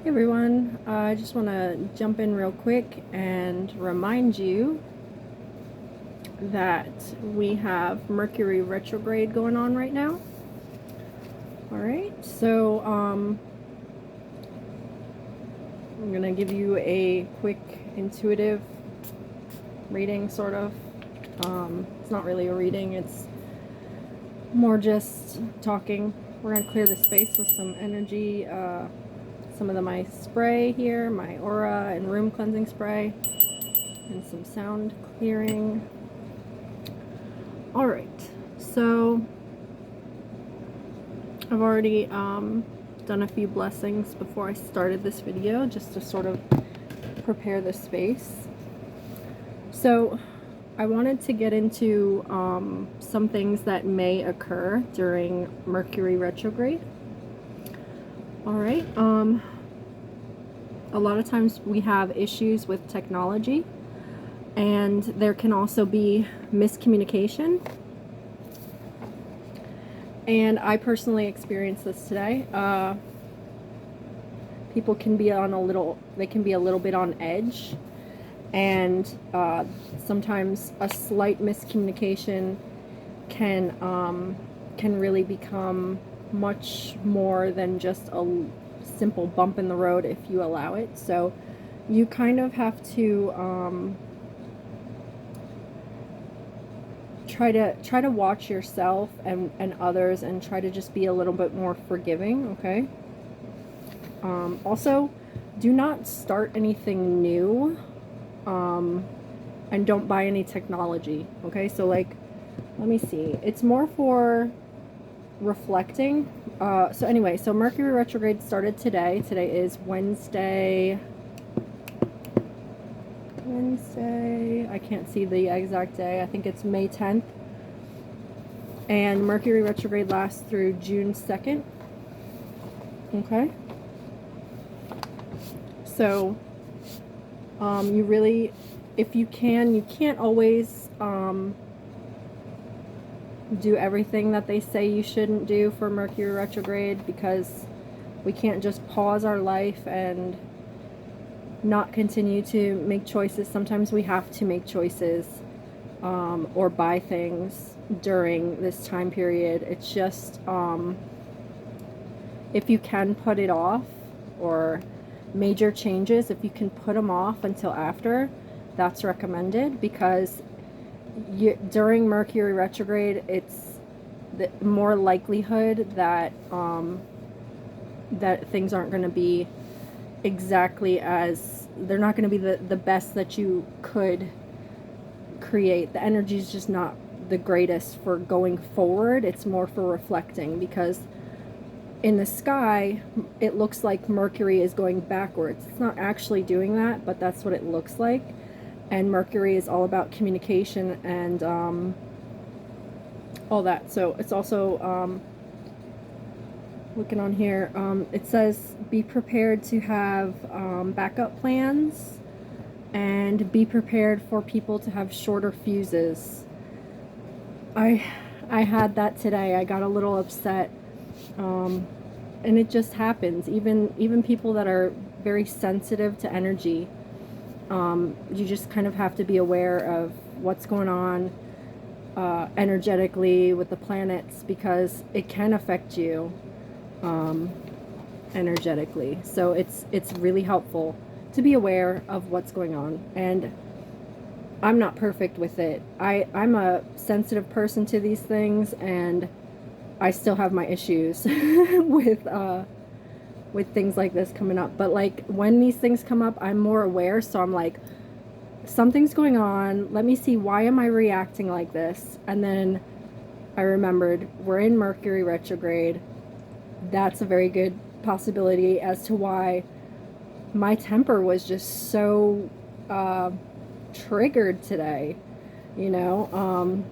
Hey everyone, I just want to jump in real quick and remind you that we have Mercury Retrograde going on right now. Alright, so I'm going to give you a quick intuitive reading, sort of. It's not really a reading, it's more just talking. We're going to clear the space with some energy, some of my spray here, my aura and room cleansing spray, and some sound clearing. Alright, so I've already done a few blessings before I started this video, just to sort of prepare the space. So I wanted to get into some things that may occur during Mercury retrograde. Alright, a lot of times we have issues with technology, and there can also be miscommunication. And I personally experienced this today. People can be a little bit on edge, and sometimes a slight miscommunication can really become much more than just a simple bump in the road if you allow it. So you kind of have to try to watch yourself and others, and try to just be a little bit more forgiving, okay? Also, do not start anything new, and don't buy any technology, okay? So like, let me see, it's more for reflecting. So anyway, so Mercury retrograde started today. Today is Wednesday, I can't see the exact day. I think it's May 10th. And Mercury retrograde lasts through June 2nd. Okay. So, you really, if you can't always do everything that they say you shouldn't do for Mercury retrograde, because we can't just pause our life and not continue to make choices. Sometimes we have to make choices or buy things during this time period. It's just if you can put it off, or major changes, if you can put them off until after, that's recommended, because during Mercury retrograde, it's the more likelihood that that things aren't going to be exactly as, they're not going to be the best that you could create. The energy is just not the greatest for going forward. It's more for reflecting, because in the sky it looks like Mercury is going backwards. It's not actually doing that, but that's what it looks like. And Mercury is all about communication and all that. So it's also looking on here, it says be prepared to have backup plans, and be prepared for people to have shorter fuses. I had that today. I got a little upset, and it just happens. Even people that are very sensitive to energy, you just kind of have to be aware of what's going on energetically with the planets, because it can affect you energetically. So it's really helpful to be aware of what's going on. And I'm not perfect with it. I'm a sensitive person to these things, and I still have my issues with things like this coming up. But like, when these things come up, I'm more aware. So I'm like, something's going on. Let me see, why am I reacting like this? And then I remembered, we're in Mercury retrograde. That's a very good possibility as to why my temper was just so triggered today, you know.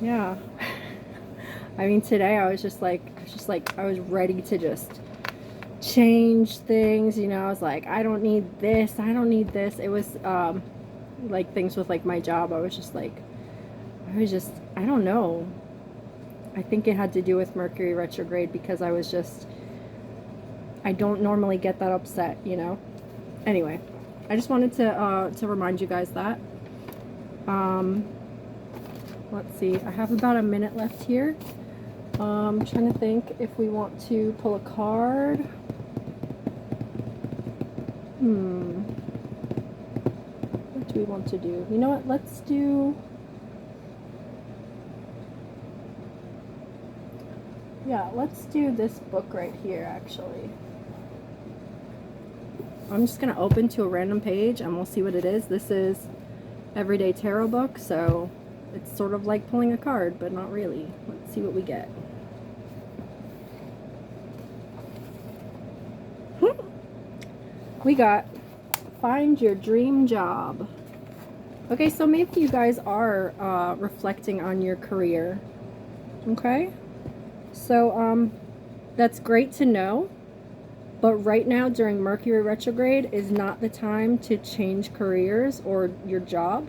Yeah. I mean, today I was ready to just change things, you know. I was like, I don't need this, I don't need this. It was like things with like my job. I don't know. I think it had to do with Mercury retrograde, because I was just I don't normally get that upset, you know. Anyway, I just wanted to remind you guys that. Let's see, I have about a minute left here. I'm trying to think if we want to pull a card. What do we want to do? You know what, let's do... Yeah, let's do this book right here, actually. I'm just going to open to a random page and we'll see what it is. This is Everyday Tarot book, so it's sort of like pulling a card, but not really. Let's see what we get. We got Find Your Dream Job. Okay, so maybe you guys are reflecting on your career. Okay? So, that's great to know. But right now, during Mercury Retrograde, is not the time to change careers or your job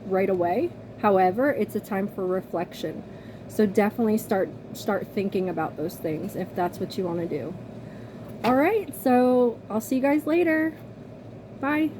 right away. However, it's a time for reflection. So definitely start thinking about those things if that's what you want to do. All right, so I'll see you guys later. Bye.